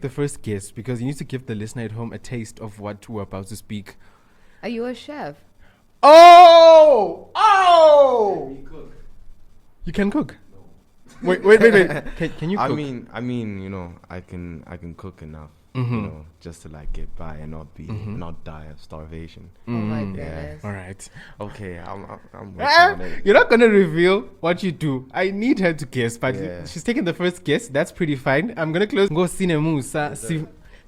The first guest, because you need to give the listener at home a taste of what we're about to speak. Are you a chef? Oh! You can cook? No. Wait. Can you cook? I mean, you know, I can cook enough, you know, just to like get by and not die of starvation. Oh my goodness. All right. Okay, I'm working on it. You're not going to reveal what you do. I need her to guess, but Yeah. she's taking the first guess. That's pretty fine. I'm going to close. Go see Musa.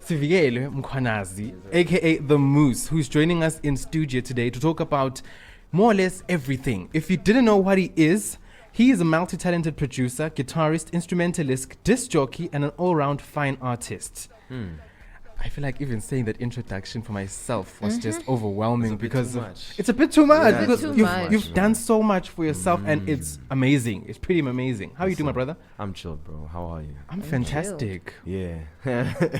Sivikele Mkhwanazi, aka the Moose, who's joining us in studio today to talk about more or less everything. If you didn't know what he is a multi-talented producer, guitarist, instrumentalist, disc jockey, and an all-round fine artist. I feel like even saying that introduction for myself was just overwhelming because it's a bit too much. Yeah, because it's too much. you've done so much for yourself and it's amazing. It's pretty amazing. How are you doing, my brother? I'm chill, bro. How are you? I'm fantastic. Yeah.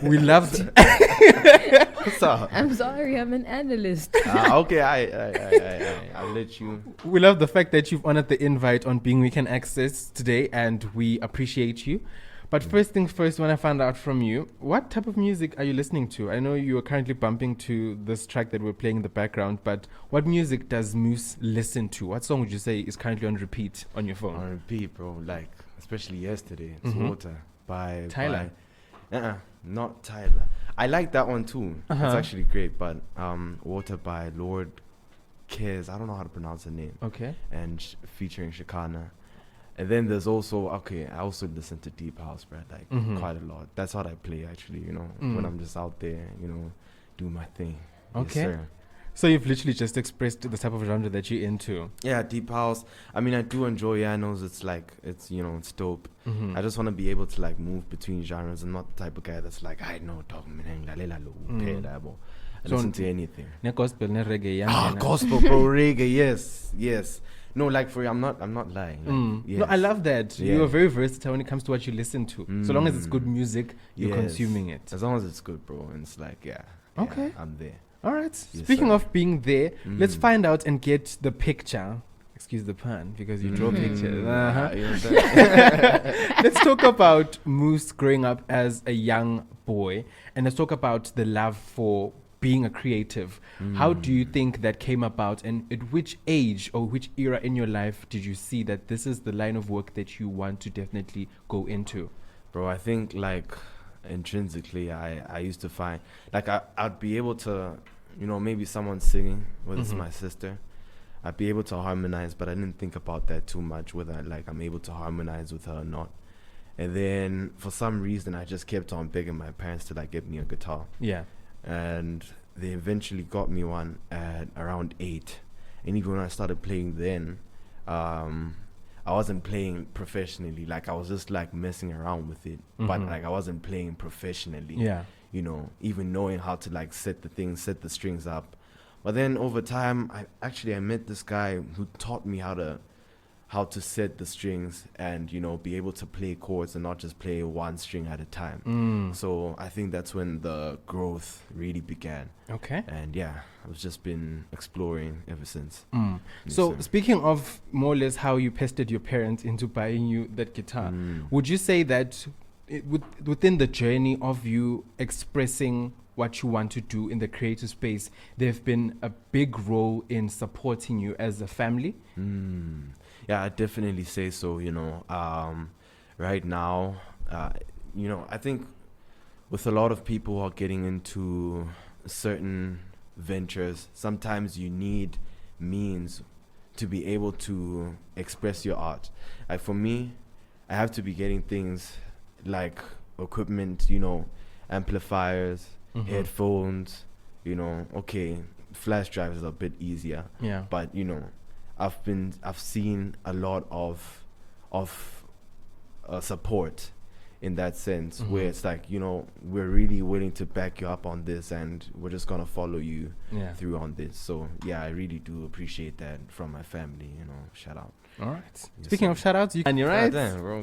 We loved. What's up? I'm sorry, I'm an analyst. Okay, I'll let you. We love the fact that you've honored the invite on Being Weekend Access today, and we appreciate you. But first things first, when I found out from you, what type of music are you listening to? I know you are currently bumping to this track that we're playing in the background, but what music does Moose listen to? What song would you say is currently on repeat on your phone? On repeat, bro. Like, especially yesterday. It's Water by Tyler. Not Tyler. I like that one too. Uh-huh. It's actually great, but Water by Lord Cares. I don't know how to pronounce the name. Okay. And featuring Shikana. And then there's also, I also listen to Deep House, bro, like quite a lot. That's what I play, actually, you know, when I'm just out there, you know, do my thing. Okay. Yes, sir. So you've literally just expressed the type of genre that you're into. Yeah, Deep House. I mean, I do enjoy Yanos. It's like, you know, it's dope. I just want to be able to, like, move between genres. I'm not the type of guy that's like, I know, I listen to anything. Gospel, reggae, Gospel, bro, reggae, yes. No, like for you, I'm not lying. Like, yes. No, I love that. Yeah. You are very versatile when it comes to what you listen to. So long as it's good music, you're Yes. consuming it. As long as it's good, bro. And it's like, Okay. I'm there. All right. Yes, Speaking sir. of being there, let's find out and get the picture. Excuse the pun, because you draw pictures. You know what I'm saying? Let's talk about Moose growing up as a young boy, and let's talk about the love for being a creative. How do you think that came about, and at which age or which era in your life did you see that this is the line of work that you want to definitely go into? Bro, I think like intrinsically I used to find like I'd be able to, you know, maybe someone singing, whether it's my sister, I'd be able to harmonize, but I didn't think about that too much, whether like I'm able to harmonize with her or not. And then for some reason I just kept on begging my parents to like get me a guitar. Yeah. And they eventually got me one at around 8. And even when I started playing then, I wasn't playing professionally. Like I was just like messing around with it, but like I wasn't playing professionally. Yeah. You know, even knowing how to like set the strings up. But then over time, I met this guy who taught me how to set the strings and, you know, be able to play chords and not just play one string at a time. So I think that's when the growth really began. Okay. And yeah, I've just been exploring ever since. Yes, So sir. speaking of more or less how you pestered your parents into buying you that guitar, would you say that within the journey of you expressing what you want to do in the creative space, they've been a big role in supporting you as a family? Yeah, I definitely say so. You know, right now, you know, I think with a lot of people who are getting into certain ventures, sometimes you need means to be able to express your art. Like for me, I have to be getting things like equipment, you know, amplifiers, headphones, you know, okay, flash drives is a bit easier. Yeah. But, you know, I've seen a lot of support in that sense, where it's like, you know, we're really willing to back you up on this and we're just gonna follow you through on this. So yeah, I really do appreciate that from my family, you know. Shout out. All right. Speaking of shout outs, and you're right. Damn, bro.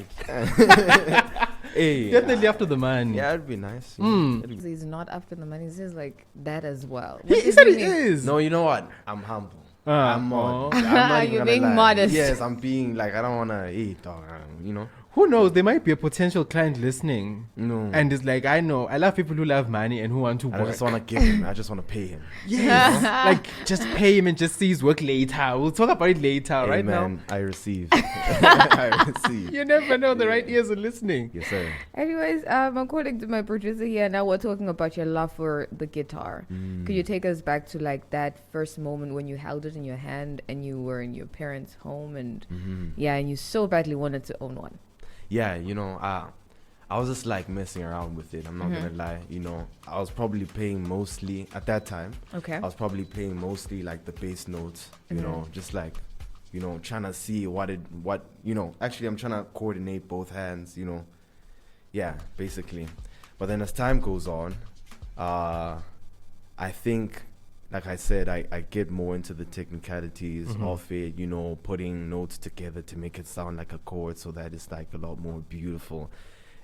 Hey, Definitely after the money. yeah, it'd be nice. He's not after the money. He's like that as well. He said he is. No, you know what? I'm humble. I'm not You're even being gonna lie. modest. Yes, I'm being like, I don't wanna eat, dog. You know. Who knows? There might be a potential client listening. No. And it's like, I know. I love people who love money and who want to work. I just want to give him. I just want to pay him. Yes. Like, just pay him and just see his work later. We'll talk about it later, right now. I receive. I receive. You never know. The right ears are listening. Yes, sir. Anyways, according to my producer here, now we're talking about your love for the guitar. Could you take us back to like that first moment when you held it in your hand and you were in your parents' home and and you so badly wanted to own one? Yeah, I was just like messing around with it. I'm not gonna lie. I was probably playing mostly at that time. Okay. I was probably playing mostly like the bass notes. Just like, trying to see actually I'm trying to coordinate both hands. Yeah, basically. But then as time goes on, I think, like I said, I get more into the technicalities of it, putting notes together to make it sound like a chord so that it's like a lot more beautiful.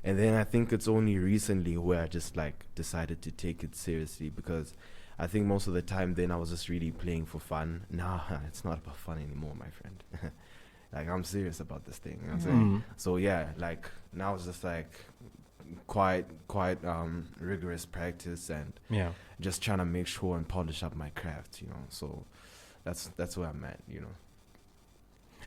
And then I think it's only recently where I just like decided to take it seriously, because I think most of the time then I was just really playing for fun. Nah, it's not about fun anymore, my friend. Like, I'm serious about this thing. You know what I'm saying? So yeah, like now it's just like quite rigorous practice and just trying to make sure and polish up my craft, so that's where I'm at.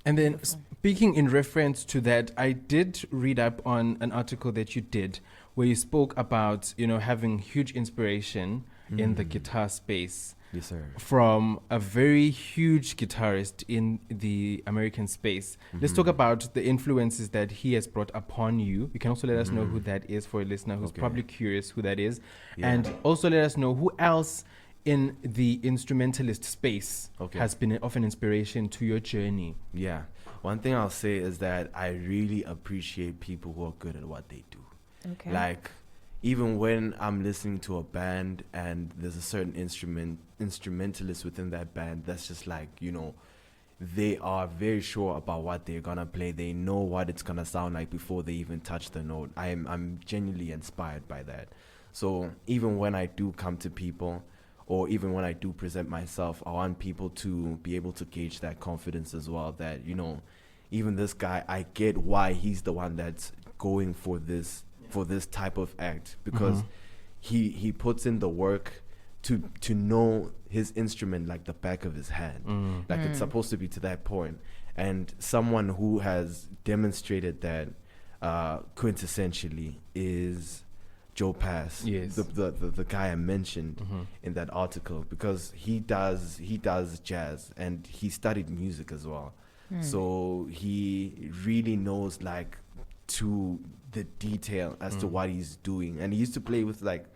And then speaking in reference to that, I did read up on an article that you did where you spoke about having huge inspiration in the guitar space. Yes, sir. From a very huge guitarist in the American space. Let's talk about the influences that he has brought upon you. You can also let us know who that is for a listener who's probably curious who that is. Yeah. And also let us know who else in the instrumentalist space has been of an inspiration to your journey. Yeah. One thing I'll say is that I really appreciate people who are good at what they do. Okay. Like, even when I'm listening to a band and there's a certain instrumentalist within that band that's just like, they are very sure about what they're gonna play. They know what it's gonna sound like before they even touch the note. I'm genuinely inspired by that. So even when I do come to people, or even when I do present myself, I want people to be able to gauge that confidence as well, that, even this guy, I get why he's the one that's going for this type of act, because he puts in the work to know his instrument like the back of his hand. Like, it's supposed to be to that point. And someone who has demonstrated that quintessentially is Joe Pass, the guy I mentioned in that article, because he does jazz and he studied music as well. So he really knows like to the detail as to what he's doing, and he used to play with like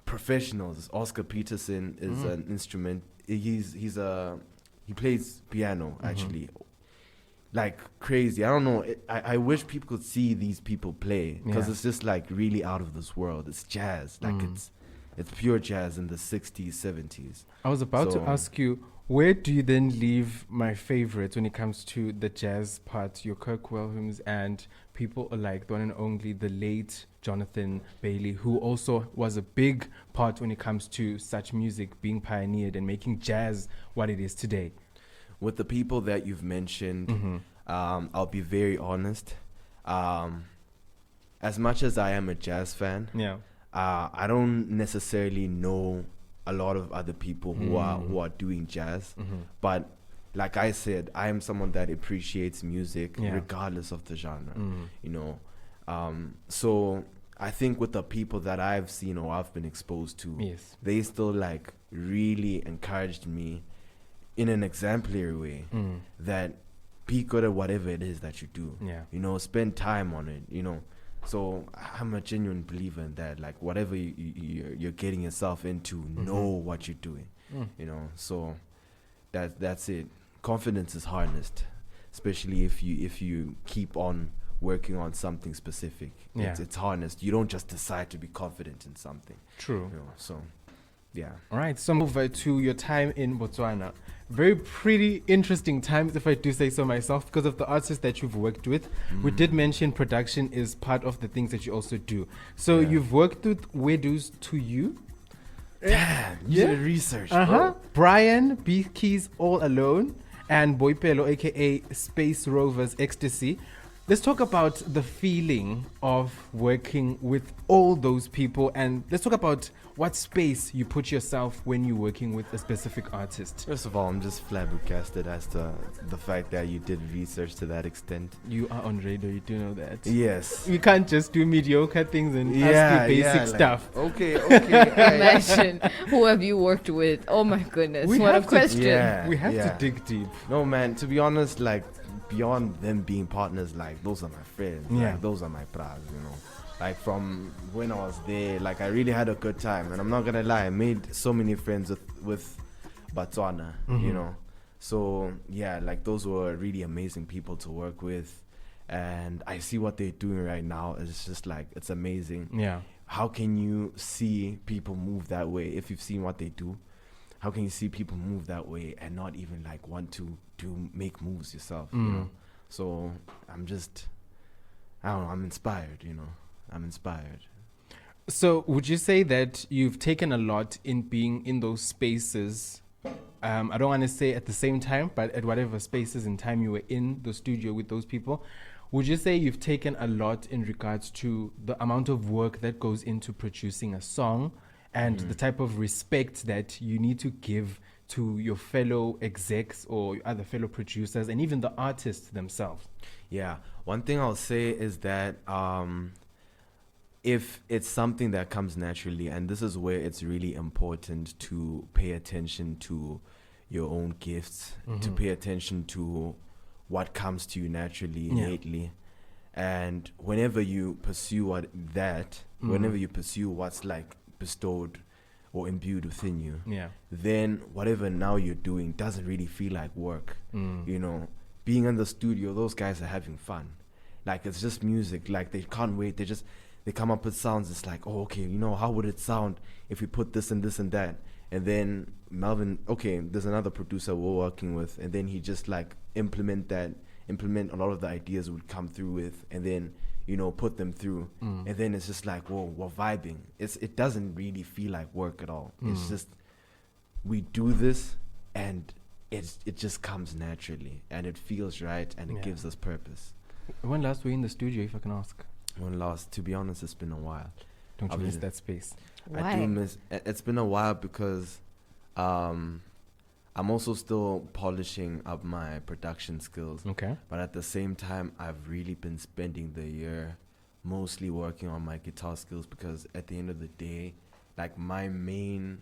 professionals. Oscar Peterson is an instrument. He plays piano actually, like crazy. I don't know. I wish people could see these people play, because it's just like really out of this world. It's jazz, like it's pure jazz in the 60s, 70s. I was about to ask you, where do you then leave my favorites when it comes to the jazz part? Your Kirk Williams and people like the one and only the late Jonathan Bailey, who also was a big part when it comes to such music being pioneered and making jazz what it is today. With the people that you've mentioned, I'll be very honest. As much as I am a jazz fan, I don't necessarily know a lot of other people who are doing jazz, but like I said, I am someone that appreciates music regardless of the genre, so I think with the people that I've seen or I've been exposed to, they still like really encouraged me in an exemplary way that be good at whatever it is that you do, spend time on it, So I'm a genuine believer in that. Like, whatever you're getting yourself into, know what you're doing. So that's it. Confidence is harnessed, especially if you keep on working on something specific. It's harnessed. You don't just decide to be confident in something. True. So yeah. All right. So move to your time in Botswana. Very pretty interesting times, if I do say so myself, because of the artists that you've worked with. We did mention production is part of the things that you also do. So you've worked with Wedus to you. Damn, you did research. Brian, Beef Keys, All Alone, and Boipelo, aka Space Rovers Ecstasy. Let's talk about the feeling of working with all those people, and let's talk about what space you put yourself when you're working with a specific artist. First of all, I'm just flabbergasted as to the fact that you did research to that extent. You are on radio, you do know that. Yes. You can't just do mediocre things and ask you basic stuff. Okay. Imagine who have you worked with? Oh my goodness, what a question. We have to dig deep. No, man, to be honest, like, beyond them being partners, like, those are my friends. Yeah. Like, those are my pals, you know. Like, from when I was there, like, I really had a good time. And I'm not gonna lie, I made so many friends with Botswana, you know. So, yeah, like, those were really amazing people to work with. And I see what they're doing right now. It's just, like, it's amazing. Yeah. How can you see people move that way if you've seen what they do? How can you see people move that way and not even, like, want to make moves yourself, you know? So, I'm just, I don't know, I'm inspired, you know? I'm inspired. So would you say that you've taken a lot in being in those spaces? I don't want to say at the same time, but at whatever spaces and time you were in the studio with those people, would you say you've taken a lot in regards to the amount of work that goes into producing a song and the type of respect that you need to give to your fellow execs or your other fellow producers and even the artists themselves? Yeah. One thing I'll say is that if it's something that comes naturally, and this is where it's really important to pay attention to your own gifts, to pay attention to what comes to you naturally, innately. And whenever you pursue whenever you pursue what's like bestowed or imbued within you, then whatever now you're doing doesn't really feel like work. You know, being in the studio, those guys are having fun. Like, it's just music. Like, they can't wait. They come up with sounds. It's like, oh, okay, you know, how would it sound if we put this and this and that? And then Melvin, okay, there's another producer we're working with, and then he just like implement a lot of the ideas would come through with, and then, you know, put them through. And then it's just like, whoa, we're vibing. It doesn't really feel like work at all. It's just, we do this and it just comes naturally and it feels right and it gives us purpose. When last were you in the studio, if I can ask? When last, to be honest, it's been a while. Don't you miss that space? Why? I do miss. It's been a while because I'm also still polishing up my production skills. Okay. But at the same time, I've really been spending the year mostly working on my guitar skills, because at the end of the day, like, my main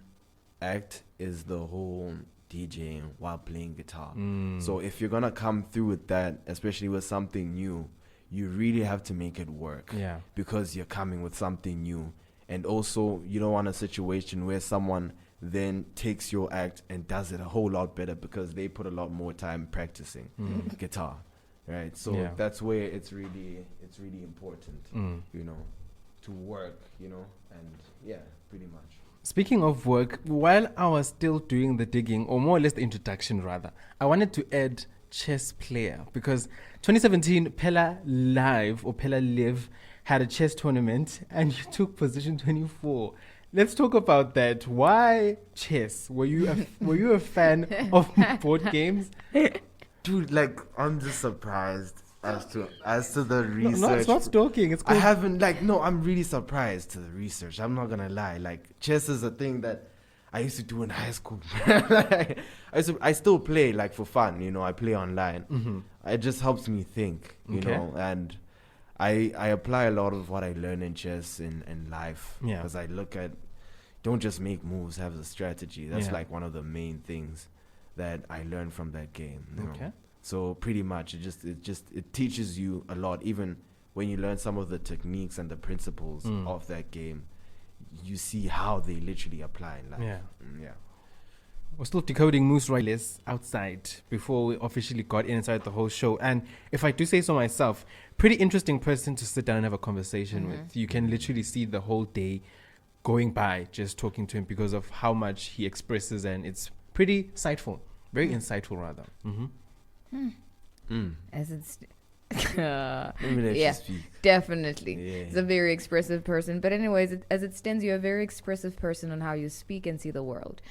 act is the whole DJing while playing guitar. So if you're gonna come through with that, especially with something new, you really have to make it work. Yeah. Because you're coming with something new. And also, you don't want a situation where someone then takes your act and does it a whole lot better because they put a lot more time practicing guitar, right? So that's where it's really important, you know, to work, you know, and pretty much. Speaking of work, while I was still doing the digging, or more or less the introduction rather, I wanted to add chess player, because 2017 Pella Live had a chess tournament and you took position 24. Let's talk about that. Why chess? Were you a fan of board games? Dude, like, I'm just surprised as to the research. No, it's not stalking. It's called I'm really surprised to the research. I'm not gonna lie. Like, chess is a thing that I used to do in high school. I still play, like, for fun, you know. I play online. It just helps me think, you know, and I apply a lot of what I learn in chess in life, because I look at, don't just make moves, have a strategy. That's like one of the main things that I learned from that game, you know? So pretty much it teaches you a lot. Even when you learn some of the techniques and the principles of that game, you see how they literally apply in life. We're still decoding Moose Royalist outside before we officially got inside the whole show. And if I do say so myself, pretty interesting person to sit down and have a conversation with. You can literally see the whole day going by just talking to him because of how much he expresses, and it's pretty insightful. Very insightful, rather. As it's Speak. definitely. He's a very expressive person. But anyways, as it stands, you're a very expressive person on how you speak and see the world,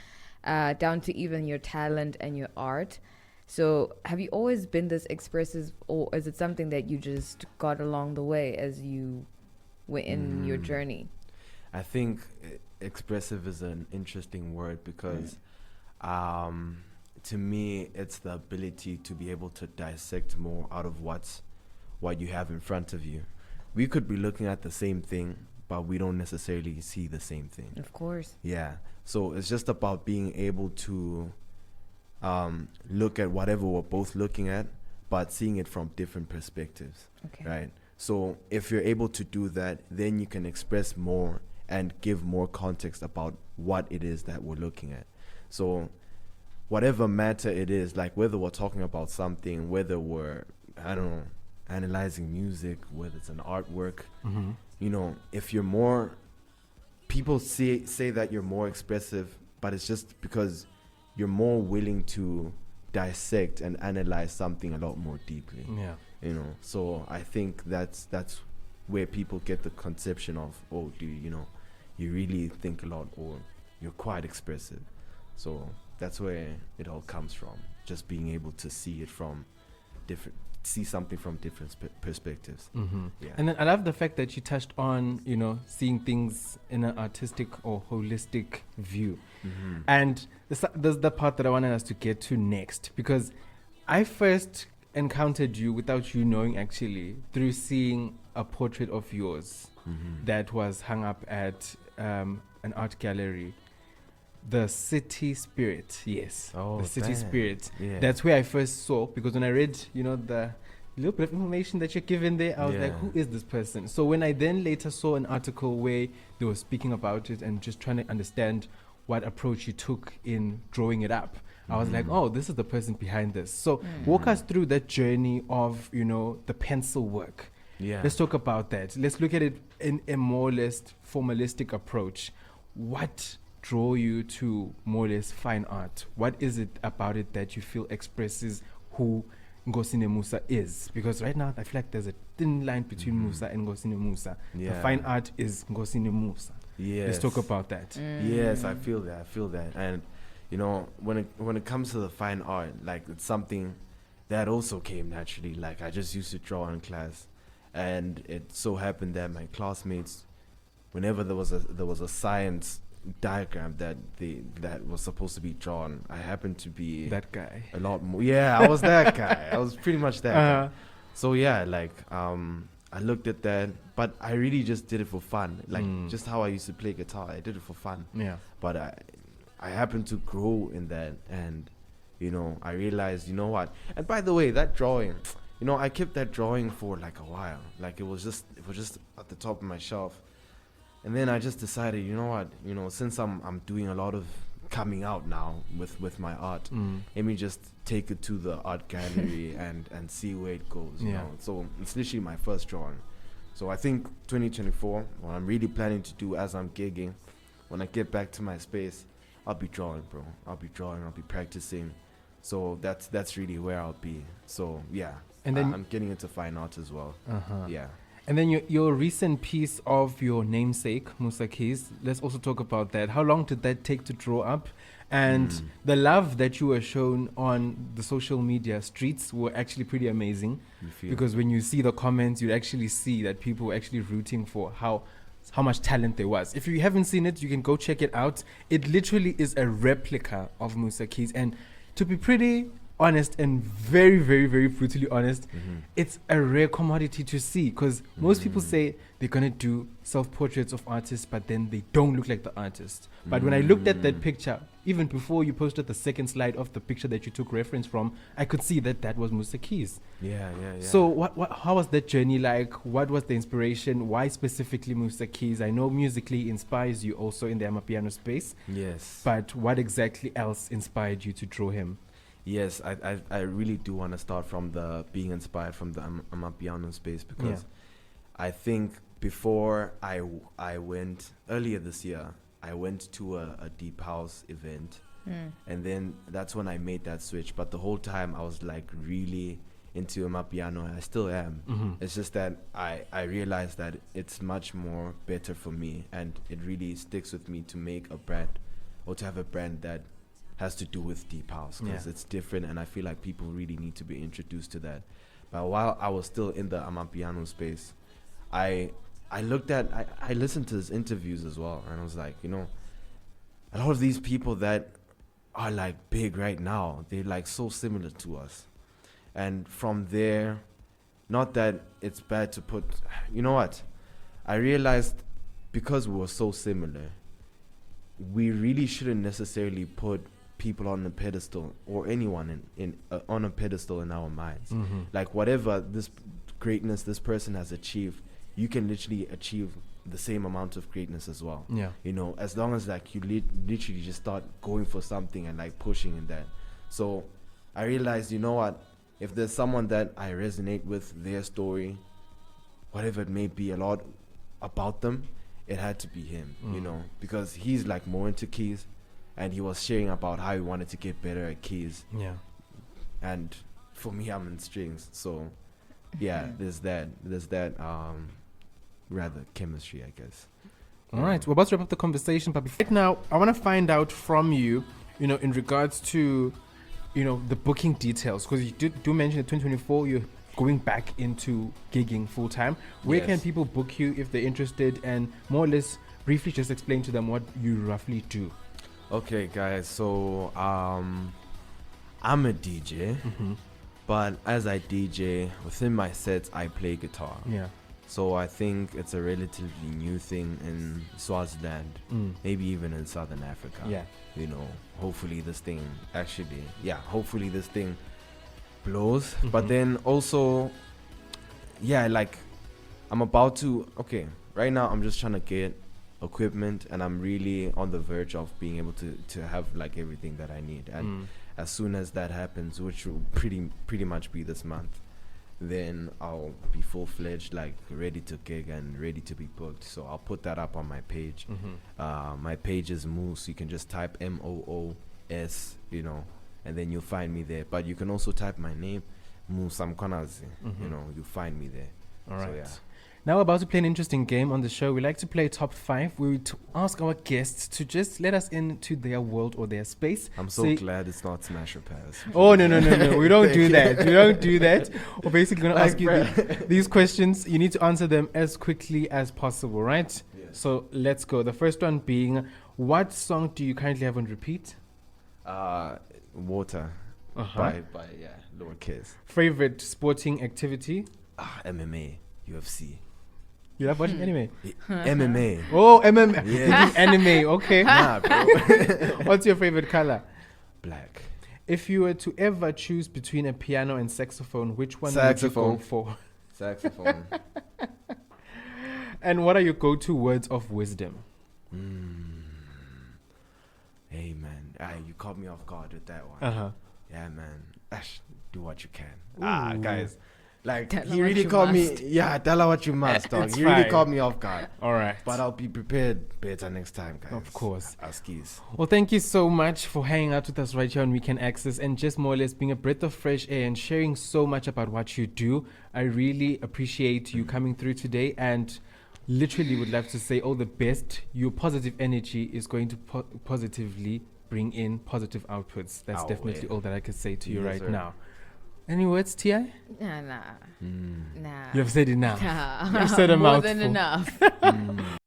down to even your talent and your art. So have you always been this expressive, or is it something that you just got along the way as you were in your journey? I think expressive is an interesting word because to me it's the ability to be able to dissect more out of what you have in front of you. We could be looking at the same thing, but we don't necessarily see the same thing. Of course. Yeah. So it's just about being able to look at whatever we're both looking at, but seeing it from different perspectives. Okay. Right. So if you're able to do that, then you can express more and give more context about what it is that we're looking at. So whatever matter it is, like whether we're talking about something, whether we're, I don't know, analyzing music, whether it's an artwork, you know, if you're more, people say that you're more expressive, but it's just because you're more willing to dissect and analyze something a lot more deeply. Yeah. You know, so I think that's where people get the conception of, oh, you really think a lot, or you're quite expressive. So that's where it all comes from, just being able to see something from different perspectives. Yeah. And then I love the fact that you touched on, seeing things in an artistic or holistic view. And there's the part that I wanted us to get to next, because I first encountered you without you knowing, actually, through seeing a portrait of yours that was hung up at an art gallery. The City Spirit, yes. Oh, the City Spirit. Yeah. That's where I first saw, because when I read, the little bit of information that you're given there, I was like, who is this person? So when I then later saw an article where they were speaking about it and just trying to understand what approach you took in drawing it up, I was like, oh, this is the person behind this. So walk us through that journey of, the pencil work. Yeah. Let's talk about that. Let's look at it in a more or less formalistic approach. What draw you to more or less fine art? What is it about it that you feel expresses who Ngosine Musa is? Because right now I feel like there's a thin line between Musa and Ngosine Musa. Yeah. The fine art is Ngosine Musa. Yes. Let's talk about that. Yes, I feel that. And when it comes to the fine art, like, it's something that also came naturally. Like, I just used to draw in class, and it so happened that my classmates, whenever there was a science diagram that was supposed to be drawn, I happened to be That guy. a lot more. Yeah, I was that guy. I was pretty much that guy. So yeah, like, I looked at that, but I really just did it for fun. Like, just how I used to play guitar, I did it for fun. Yeah. But I happened to grow in that, and I realized, what? And by the way, that drawing, I kept that drawing for like a while. Like, it was just at the top of my shelf. And then I just decided, since I'm doing a lot of coming out now with my art, let me just take it to the art gallery and see where it goes. You know? So it's literally my first drawing. So I think 2024, what I'm really planning to do as I'm gigging, when I get back to my space, I'll be drawing, bro. I'll be practicing. So that's really where I'll be. So yeah, and then I'm getting into fine art as well. Yeah. And then your recent piece of your namesake, Musa Keys, let's also talk about that. How long did that take to draw up? And the love that you were shown on the social media streets were actually pretty amazing. Because when you see the comments, you actually see that people were actually rooting for how much talent there was. If you haven't seen it, you can go check it out. It literally is a replica of Musa Keys. And to be pretty honest and very, very, very brutally honest, it's a rare commodity to see, because most people say they're going to do self-portraits of artists, but then they don't look like the artist. But when I looked at that picture, even before you posted the second slide of the picture that you took reference from, I could see that was Musa Keys. Yeah. So how was that journey like? What was the inspiration? Why specifically Musa Keys? I know musically inspires you also in the Amapiano space. Yes. But what exactly else inspired you to draw him? Yes, I really do want to start from the being inspired from the Amapiano space, because I think before I went earlier this year, I went to a deep house event, and then that's when I made that switch. But the whole time I was like really into Amapiano, and I still am. It's just that I realized that it's much more better for me, and it really sticks with me to make a brand, or to have a brand that has to do with deep house because it's different, and I feel like people really need to be introduced to that. But while I was still in the Amapiano space, I listened to his interviews as well, and I was like, you know, a lot of these people that are like big right now, they're like so similar to us. And from there, not that it's bad to put, you know what? I realized because we were so similar, we really shouldn't necessarily put people on a pedestal or anyone on a pedestal in our minds. Like whatever this greatness this person has achieved, you can literally achieve the same amount of greatness as well. Yeah. You know, as long as like you literally just start going for something and like pushing in that. So I realized, you know what? If there's someone that I resonate with their story, whatever it may be, a lot about them, it had to be him, you know, because he's like more into keys, and he was sharing about how he wanted to get better at keys. Yeah. And for me, I'm in strings, so yeah, there's that rather chemistry, I guess. All right, we're about to wrap up the conversation, but right now I want to find out from you, you know, in regards to, you know, the booking details, because you do mention that 2024 you're going back into gigging full time. Where can people book you if they're interested, and more or less briefly just explain to them what you roughly do? Okay, guys, so I'm a DJ, but as I DJ, within my sets I play guitar. Yeah. So I think it's a relatively new thing in Swaziland, maybe even in Southern Africa. Yeah. You know, hopefully this thing blows. But then also, yeah, like I'm about to, right now I'm just trying to get equipment, and I'm really on the verge of being able to have like everything that I need. And as soon as that happens, which will pretty much be this month, then I'll be full-fledged, like ready to gig and ready to be booked. So I'll put that up on my page. My page is Moose. You can just type MOOS, you know, and then you'll find me there. But you can also type my name, Musa Mkhwanazi. You know, you'll find me there. All right. So, yeah. Now we're about to play an interesting game on the show. We like to play top 5. We ask our guests to just let us into their world or their space. I'm so glad it's not Smash or Pass. Oh, no. We don't do that. We don't do that. We're basically going to ask you these questions. You need to answer them as quickly as possible, right? Yes. So let's go. The first one being, what song do you currently have on repeat? Water by Lord Kiss. Favorite sporting activity? MMA, UFC. You love watching anime? MMA. Oh, MMA. Yes. Anime, okay. Nah, bro. What's your favorite color? Black. If you were to ever choose between a piano and saxophone, which one Saxophone. would you go for? Saxophone. And what are your go-to words of wisdom? Hey, man. You caught me off guard with that one. Yeah, man. Do what you can. Guys. Like, he really caught me. Yeah, tell her what you must, dog. He really caught me off guard. All right. But I'll be prepared better next time, guys. Of course. Askies. Well, thank you so much for hanging out with us right here on Weekend Access and just more or less being a breath of fresh air and sharing so much about what you do. I really appreciate you coming through today, and literally would love to say all the best. Your positive energy is going to positively bring in positive outputs. That's definitely all that I can say to you right now. Any words, T.I.? Nah. You have said it now. Nah. You have said a More mouthful. than enough.